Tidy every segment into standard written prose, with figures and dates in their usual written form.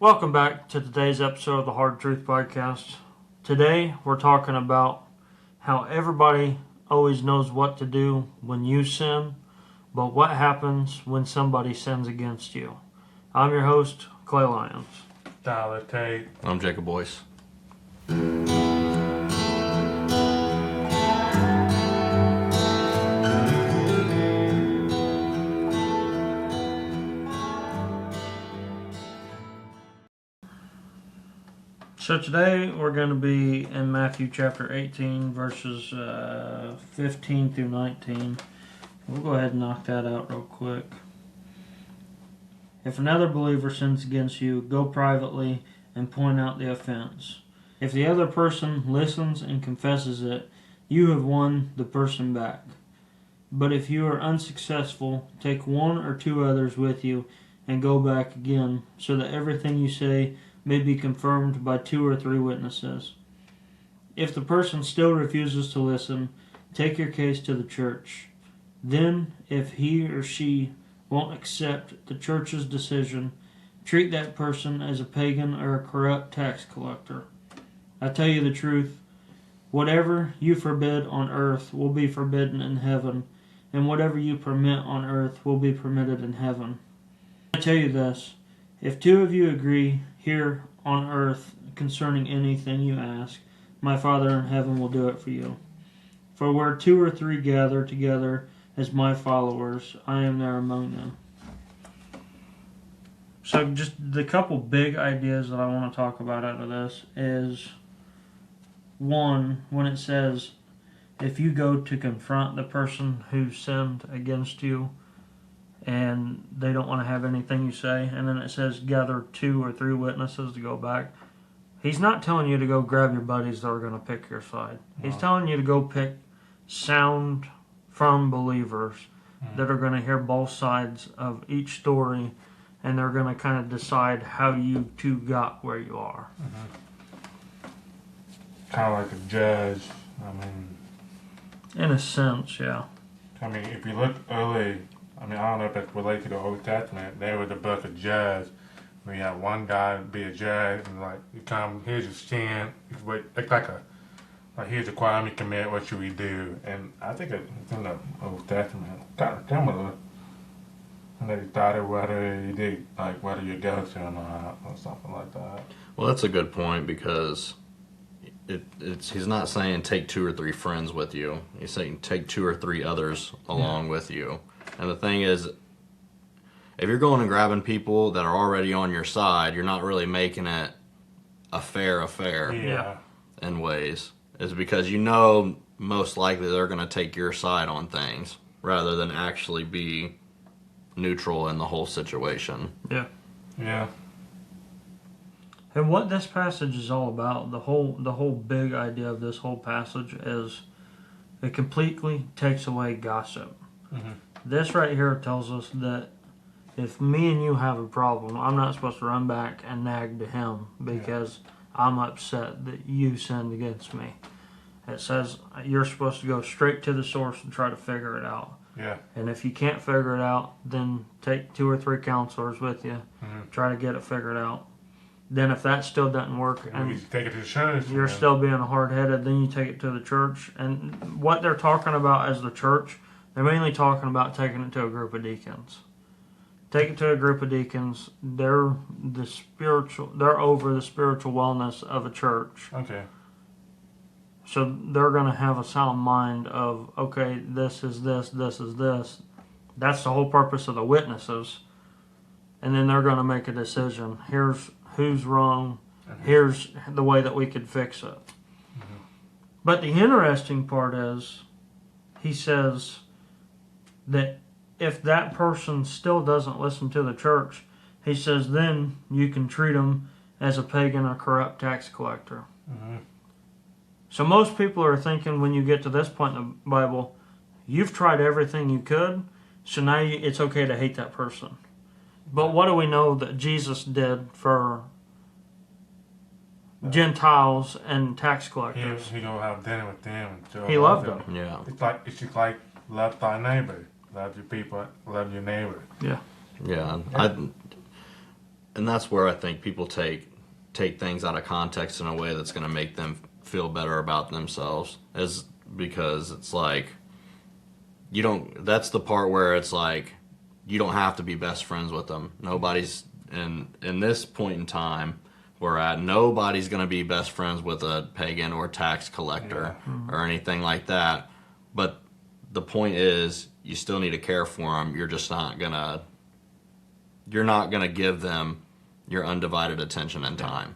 Welcome back to today's episode of the Hard Truth Podcast. Today we're talking about how everybody always knows what to do when you sin, but what happens when somebody sins against you. I'm your host, Clay Lyons. Tyler Tate. I'm Jacob Boyce. So today we're going to be in Matthew chapter 18, verses 15 through 19. We'll go ahead and knock that out real quick. If another believer sins against you, go privately and point out the offense. If the other person listens and confesses it, you have won the person back. But if you are unsuccessful, take one or two others with you and go back again, so that everything you say may be confirmed by 2 or 3 witnesses. If the person still refuses to listen, take your case to the church. Then, if he or she won't accept the church's decision, treat that person as a pagan or a corrupt tax collector. I tell you the truth, whatever you forbid on earth will be forbidden in heaven, and whatever you permit on earth will be permitted in heaven. I tell you this, if 2 of you agree here on earth concerning anything you ask, my Father in heaven will do it for you. For where 2 or 3 gather together as my followers, I am there among them. So just the couple big ideas that I want to talk about out of this is, one, when it says, if you go to confront the person who sinned against you, and they don't want to have anything you say, and then it says gather 2 or 3 witnesses to go back. He's not telling you to go grab your buddies that are going to pick your side. He's telling you to go pick sound, firm believers that are going to hear both sides of each story, and they're going to kind of decide how you two got where you are. Kind of like a judge. In a sense, yeah. If you look early, I don't know if it's related to the Old Testament. There was a book of Judge. We had one guy be a judge, and you come, here's your sin. It's like here's a crime you commit. What should we do? And I think it's in the Old Testament. Kind of similar. And they decided whether you did, whether you go to or not, or something like that. Well, that's a good point because he's not saying take 2 or 3 friends with you. He's saying take 2 or 3 others along with you. And the thing is, if you're going and grabbing people that are already on your side, you're not really making it a fair affair in ways. It's because most likely they're going to take your side on things rather than actually be neutral in the whole situation. Yeah. Yeah. And what this passage is all about, the whole big idea of this whole passage is it completely takes away gossip. Mm-hmm. This right here tells us that if me and you have a problem, I'm not supposed to run back and nag to him because I'm upset that you sinned against me. It says you're supposed to go straight to the source and try to figure it out. Yeah. And if you can't figure it out, then take 2 or 3 counselors with you, try to get it figured out. Then if that still doesn't work, and you take it to the church, you're still being hard-headed, then you take it to the church. And what they're talking about as the church, they're mainly talking about taking it to a group of deacons. Take it to a group of deacons. They're over the spiritual wellness of a church. Okay. So they're going to have a sound mind of, okay, this is this, this is this. That's the whole purpose of the witnesses. And then they're going to make a decision. Here's who's wrong. Here's the way that we could fix it. But the interesting part is, he says that if that person still doesn't listen to the church, he says then you can treat them as a pagan or corrupt tax collector. So most people are thinking when you get to this point in the Bible, you've tried everything you could, so now it's okay to hate that person. But what do we know that Jesus did for Gentiles and tax collectors? He gonna have dinner with them. He loved them. Yeah. It's just like love thy neighbor, love your people, love your neighbor. Yeah. and that's where I think people take things out of context in a way that's going to make them feel better about themselves, is because it's like you don't. That's the part where it's like you don't have to be best friends with them. Nobody's in this point in time we're at. Nobody's going to be best friends with a pagan or tax collector or anything like that. But the point is, you still need to care for them. You're just not gonna. You're not gonna give them your undivided attention and time.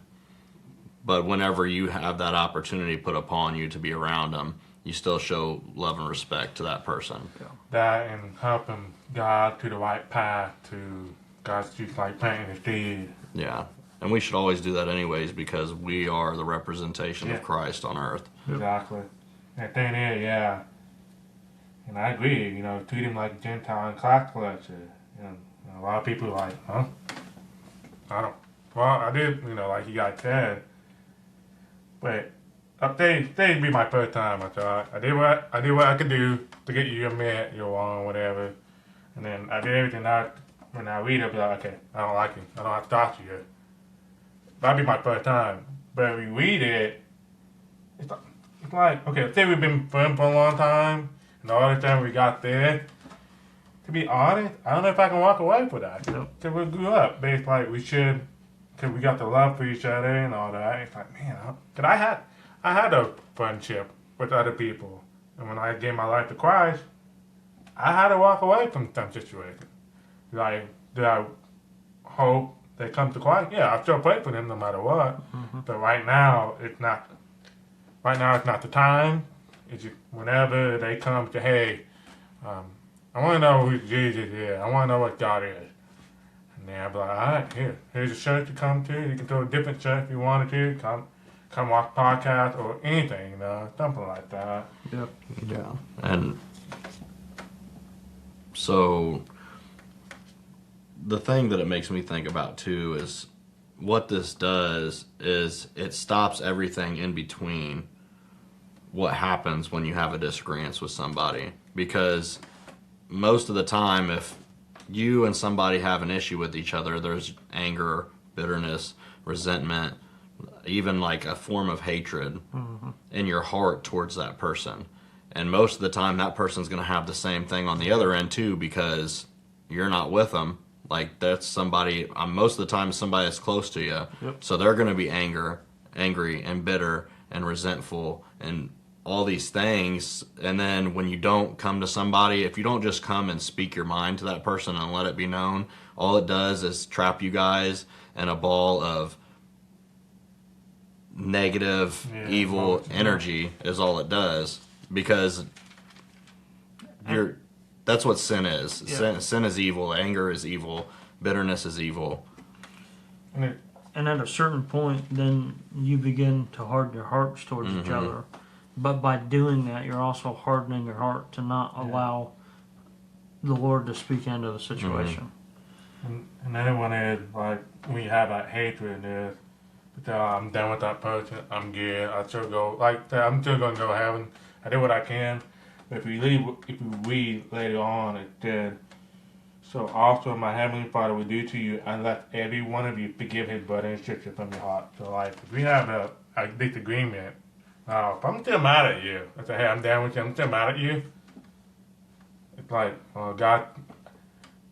But whenever you have that opportunity put upon you to be around them, you still show love and respect to that person. That and helping God to the right path to God's just like planting the seed. Yeah. And we should always do that anyways, because we are the representation Yeah. of Christ on earth. Exactly. And the thing is, yeah, and I agree, treat him like a Gentile and tax collector. And a lot of people are like, huh? I don't. Well, I did, like you guys said. But today'd be my first time. I thought I did what I could do to get you admit you're wrong, whatever. And then I did everything when I read it, I'll be like, okay, I don't like you. I don't have to talk to you. That'd be my first time. But if we read it, it's like, okay, say we've been friends for a long time, and all the time we got there. To be honest, I don't know if I can walk away from that. Because we grew up, but it's like we should, because we got the love for each other and all that. It's like, man, because I had a friendship with other people. And when I gave my life to Christ, I had to walk away from some situations. Like, did I hope they come to Christ? Yeah, I still pray for them no matter what. But right now, it's not. Right now, it's not the time. It's just whenever they come to, hey, I want to know who Jesus is. I want to know what God is. And then I'll be like, all right, here's a church to come to. You can go to a different church if you wanted to. Come watch podcast or anything, something like that. Yep. Yeah. And so the thing that it makes me think about too is what this does is it stops everything in between what happens when you have a disagreement with somebody. Because most of the time, if you and somebody have an issue with each other, there's anger, bitterness, resentment, even like a form of hatred in your heart towards that person. And most of the time, that person's going to have the same thing on the other end too, because you're not with them. Like, that's somebody, most of the time, somebody that's close to you. Yep. So they're going to be angry and bitter and resentful and all these things. And then when you don't come to somebody, if you don't just come and speak your mind to that person and let it be known, all it does is trap you guys in a ball of negative, evil energy is all it does. Because that's what sin is. Yeah. Sin is evil. Anger is evil. Bitterness is evil. And at a certain point, then you begin to harden your hearts towards each other. But by doing that, you're also hardening your heart to not allow the Lord to speak into the situation. And another one is, like, when you have that hatred, is, I'm done with that person, I'm good, I'm still going to go to heaven, I did what I can. But if we read later on, it said, so also my heavenly Father will do to you, and let every one of you forgive his brother and sister from your heart. So, like, if we have a disagreement, if I'm still mad at you, I say, hey, I'm down with you, I'm still mad at you. It's like, oh, God,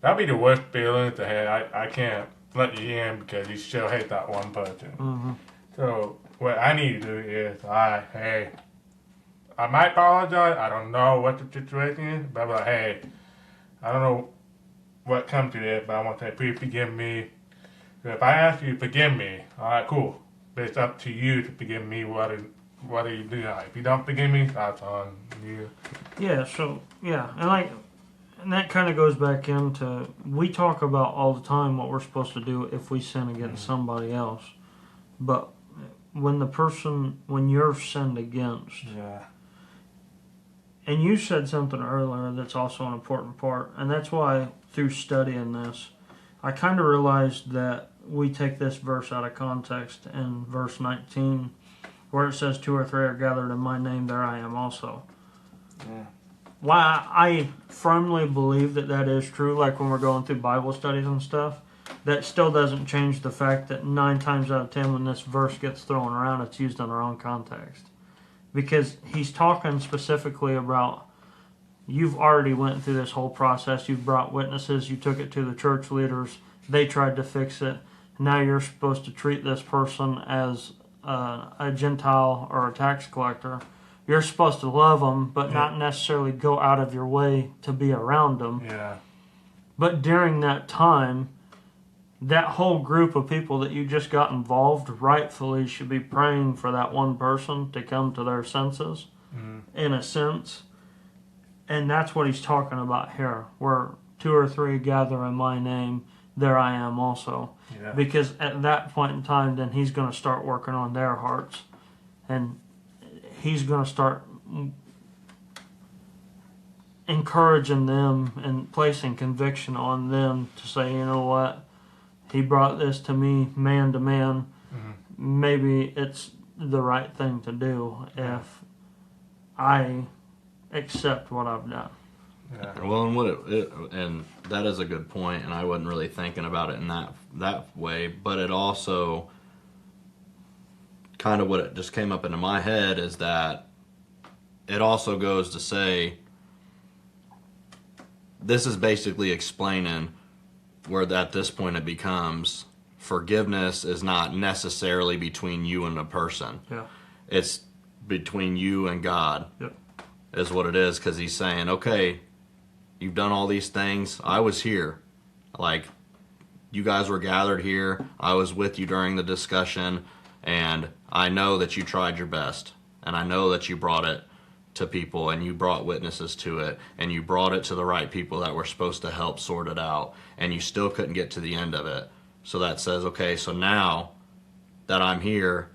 that'd be the worst feeling to have. I can't let you in because you still hate that one person. So what I need to do is, hey, I might apologize. I don't know what the situation is, but I'm like, hey, I don't know what comes to this, but I want to say, please forgive me. If I ask you to forgive me, all right, cool. But it's up to you to forgive me whether you do that. If you don't forgive me, that's on you. Yeah, and that kind of goes back into, we talk about all the time what we're supposed to do if we sin against somebody else. But when you're sinned against, and you said something earlier that's also an important part, and that's why through studying this, I kind of realized that we take this verse out of context in verse 19, where it says 2 or 3 are gathered in my name, there I am also. Yeah. Why I firmly believe that is true, like when we're going through Bible studies and stuff, that still doesn't change the fact that 9 times out of 10 when this verse gets thrown around, it's used in the wrong context. Because he's talking specifically about, you've already went through this whole process, you've brought witnesses, you took it to the church leaders, they tried to fix it. Now you're supposed to treat this person as a Gentile or a tax collector. You're supposed to love them, but not necessarily go out of your way to be around them. Yeah. But during that time, that whole group of people that you just got involved rightfully should be praying for that one person to come to their senses, in a sense. And that's what he's talking about here, where 2 or 3 gather in my name, there I am also. Yeah. Because at that point in time, then he's going to start working on their hearts. And he's going to start encouraging them and placing conviction on them to say, you know what, he brought this to me man to man. Maybe it's the right thing to do if I accept what I've done. Yeah. Well, and that is a good point, and I wasn't really thinking about it in that way, but it also kind of what it just came up into my head is that it also goes to say this is basically explaining where at this point it becomes forgiveness is not necessarily between you and a person. Yeah. It's between you and God. Yep. Is what it is, because he's saying, okay, you've done all these things. I was here. Like, you guys were gathered here. I was with you during the discussion, and I know that you tried your best, and I know that you brought it to people, and you brought witnesses to it, and you brought it to the right people that were supposed to help sort it out, and you still couldn't get to the end of it. So that says, okay, so now that I'm here,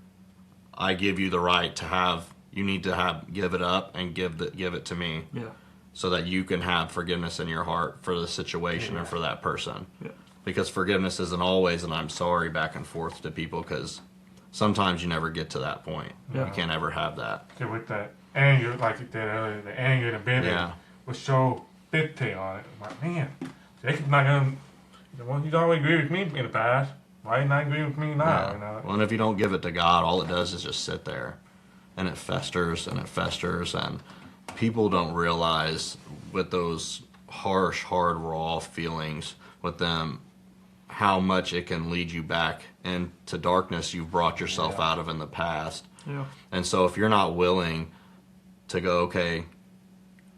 I give you the right to have, you need to give it up and give it to me. Yeah. So that you can have forgiveness in your heart for the situation and for that person. Yeah. Because forgiveness isn't always an I'm sorry back and forth to people, because sometimes you never get to that point. Yeah. You can't ever have that. So with the anger, like you said earlier, the anger and the bitterness Yeah. was so big on it. I'm like, man, Jacob's not gonna. Well, he's always agreed with me in the past. Why not agree with me now? Yeah. You know? Well, and if you don't give it to God, all it does is just sit there. And it festers and it festers. And people don't realize with those harsh, hard, raw feelings with them, how much it can lead you back into darkness you've brought yourself out of in the past. Yeah. And so if you're not willing to go, okay,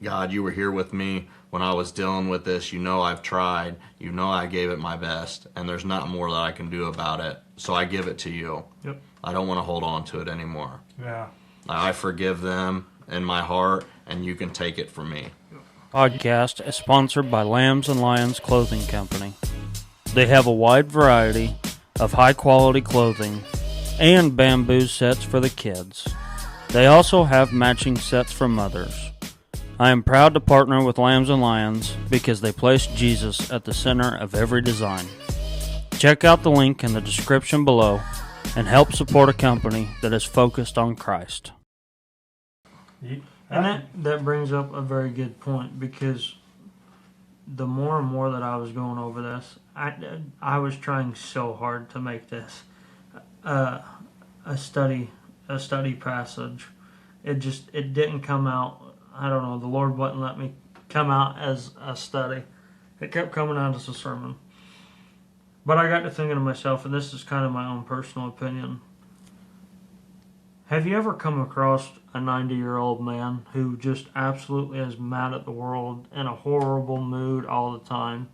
God, you were here with me when I was dealing with this. You know I've tried. You know I gave it my best. And there's not more that I can do about it. So I give it to you. Yep. I don't want to hold on to it anymore. Yeah. I forgive them in my heart, and you can take it from me. Podcast is sponsored by Lambs and Lions Clothing Company. They have a wide variety of high-quality clothing and bamboo sets for the kids. They also have matching sets for mothers. I am proud to partner with Lambs and Lions because they place Jesus at the center of every design. Check out the link in the description below and help support a company that is focused on Christ. And that brings up a very good point, because the more and more that I was going over this, I was trying so hard to make this a study passage. It didn't come out. I don't know. The Lord wouldn't let me come out as a study. It kept coming out as a sermon. But I got to thinking to myself, and this is kind of my own personal opinion. Have you ever come across a 90-year-old man who just absolutely is mad at the world, in a horrible mood all the time?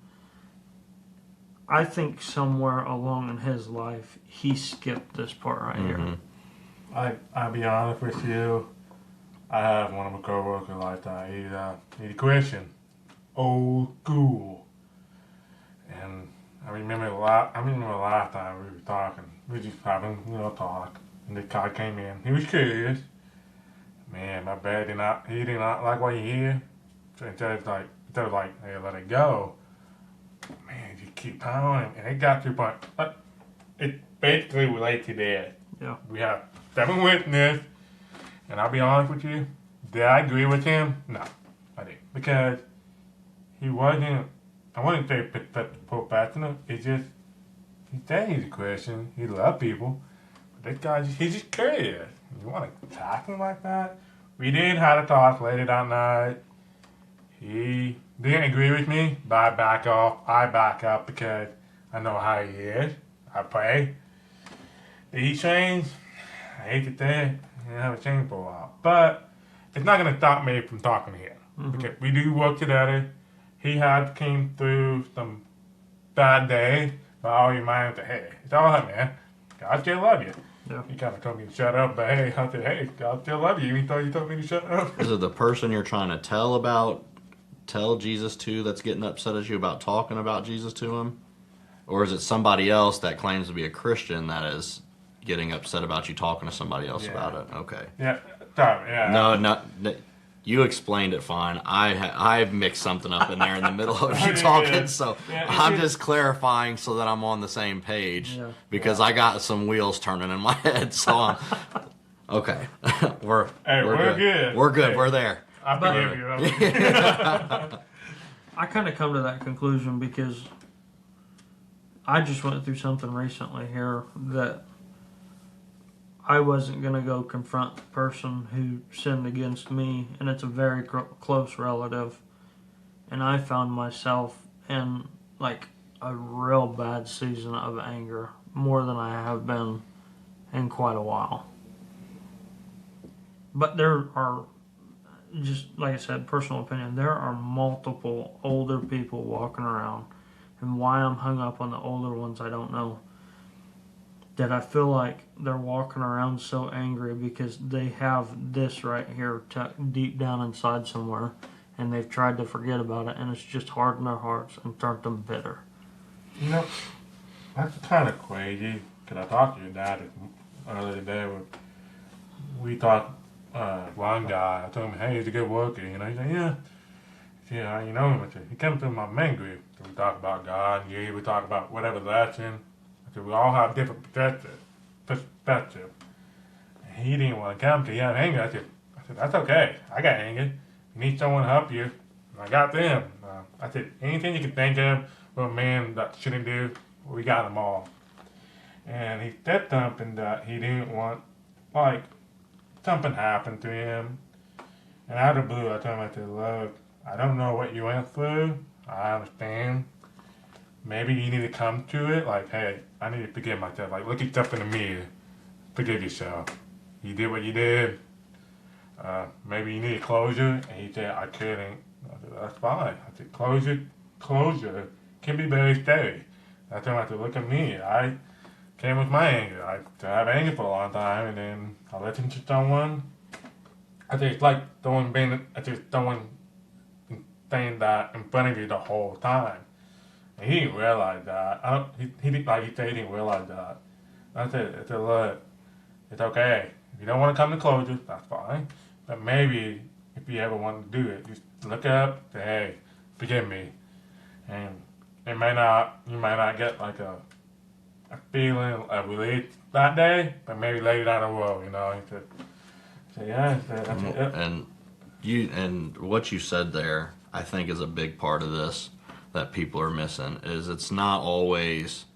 I think somewhere along in his life, he skipped this part right here. I'll be honest with you. I have one of my coworkers like that. He's a Christian, old school, and I remember the last time we were talking. We just having talk, and the guy came in. He was curious. Man, my bad. He did not like what he hear. So instead of like, hey, let it go. Man, just keep on, and it got to the point. It basically relates to that. Yeah. We have 7 witnesses, and I'll be honest with you. Did I agree with him? No, I didn't, because he wasn't. I wouldn't say professional. It's just he said he's a Christian. He loved people. But this guy, he's just curious. You want to attack him like that? We did have a talk later that night. He didn't agree with me, but I back off. I back up because I know how he is. I pray. Did he change? I hate to say it. He haven't changed for a while. But it's not going to stop me from talking to him. Because we do work together. He had came through some bad days, but I'll remind him that, hey, it's all right, man. God still love you. Yeah. He kind of told me to shut up, but hey, I said, hey, God still love you. He thought you told me to shut up. Is it the person you're trying to tell Jesus to that's getting upset at you about talking about Jesus to him? Or is it somebody else that claims to be a Christian that is getting upset about you talking to somebody else about it? Okay. Yeah, sorry, yeah. No, you explained it fine. I mixed something up in there in the middle of you talking, so I'm just clarifying so that I'm on the same page because I got some wheels turning in my head. So I'm okay. We're good. We're good. Hey. We're there. I forgive you. I kind of come to that conclusion because I just went through something recently here that I wasn't going to go confront the person who sinned against me, and it's a very close relative. And I found myself in like a real bad season of anger, more than I have been in quite a while. But there are, just like I said, personal opinion, there are multiple older people walking around, and why I'm hung up on the older ones, I don't know. That I feel like they're walking around so angry because they have this right here tucked deep down inside somewhere, and they've tried to forget about it, and it's just hardened their hearts and turned them bitter. You know, that's kind of crazy. Because I talked to your dad earlier today. We talked, one guy, I told him, hey, he's a good worker. You know, he said, yeah. Yeah, you know him. I said, he came to my main group. So we talk about God, and we talk about whatever lesson. We all have different perspective. And he didn't want to come because he had anger. I said, that's okay. I got anger. You need someone to help you. I got them. I said, anything you can think of for a man that shouldn't do, we got them all. And he said something that he didn't want, like, something happened to him. And out of the blue, I told him, I said, look, I don't know what you went through. I understand. Maybe you need to come to it, like, hey, I need to forgive myself. Like, look yourself in the mirror. Forgive yourself. You did what you did. Maybe you need closure. And he said, I couldn't. I said, that's fine. I said, closure can be very scary. I told him, I said, look at me. I came with my anger. I had anger for a long time, and then I listened to someone. I think it's like someone saying that in front of you the whole time. And he didn't realize that. He didn't realize that. I said, look, it's okay. If you don't want to come to closure, that's fine. But maybe if you ever want to do it, just look up, say, hey, forgive me. And you might not get like a feeling of relief that day, but maybe later down the road, you know. He said, yeah. That's it. And what you said there, I think, is a big part of this that people are missing. Is it's not always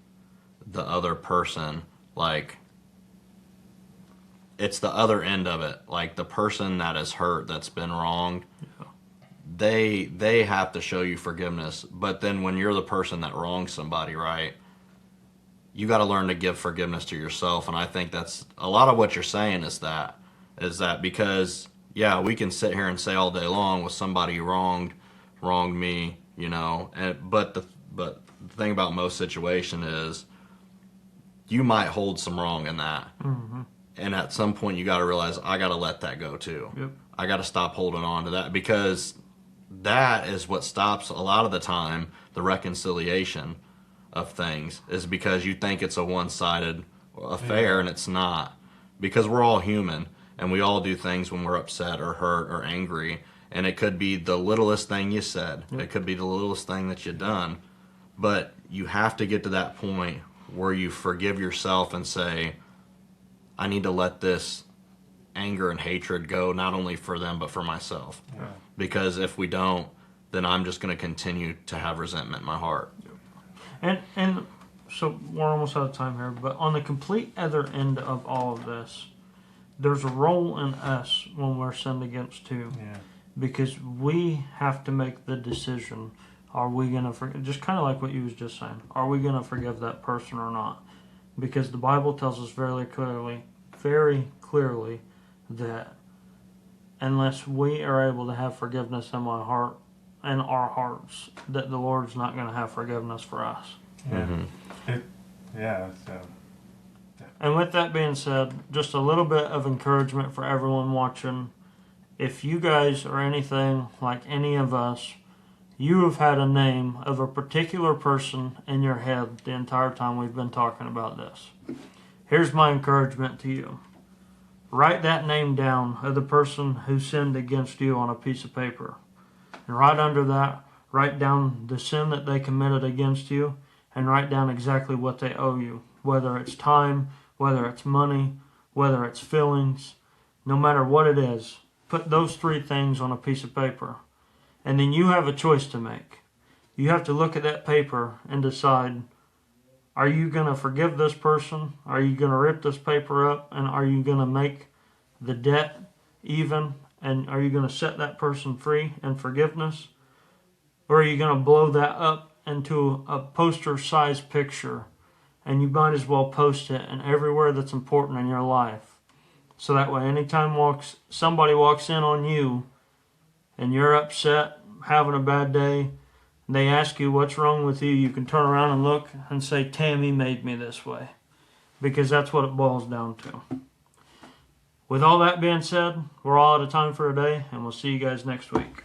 the other person, like, it's the other end of it, like the person that is hurt, that's been wronged. They have to show you forgiveness, but then when you're the person that wrongs somebody, right, you got to learn to give forgiveness to yourself. And I think that's a lot of what you're saying is that because we can sit here and say all day long, with somebody wronged me, you know, but the thing about most situation is you might hold some wrong in that. Mm-hmm. And at some point you got to realize, I got to let that go too. Yep. I got to stop holding on to that, because that is what stops a lot of the time the reconciliation of things, is because you think it's a one-sided affair, and it's not, because we're all human and we all do things when we're upset or hurt or angry, and it could be the littlest thing you said. It could be the littlest thing that you done, but you have to get to that point where you forgive yourself and say, I need to let this anger and hatred go, not only for them but for myself. Yeah. Because if we don't, then I'm just going to continue to have resentment in my heart. And so we're almost out of time here, but on the complete other end of all of this, there's a role in us when we're sinned against too. Yeah. Because we have to make the decision, are we going to forgive, just kind of like what you was just saying, are we going to forgive that person or not? Because the Bible tells us very clearly that unless we are able to have forgiveness in my heart and our hearts, that the Lord's not going to have forgiveness for us. Yeah. Mm-hmm. So. And with that being said, just a little bit of encouragement for everyone watching. If you guys are anything like any of us, you have had a name of a particular person in your head the entire time we've been talking about this. Here's my encouragement to you. Write that name down of the person who sinned against you on a piece of paper. And right under that, write down the sin that they committed against you and write down exactly what they owe you. Whether it's time, whether it's money, whether it's feelings, no matter what it is. Put those 3 things on a piece of paper. And then you have a choice to make. You have to look at that paper and decide, are you going to forgive this person? Are you going to rip this paper up? And are you going to make the debt even? And are you going to set that person free in forgiveness? Or are you going to blow that up into a poster-sized picture? And you might as well post it in everywhere that's important in your life. So that way, anytime somebody walks in on you and you're upset, having a bad day, and they ask you what's wrong with you, you can turn around and look and say, Tammy made me this way. Because that's what it boils down to. With all that being said, we're all out of time for today, and we'll see you guys next week.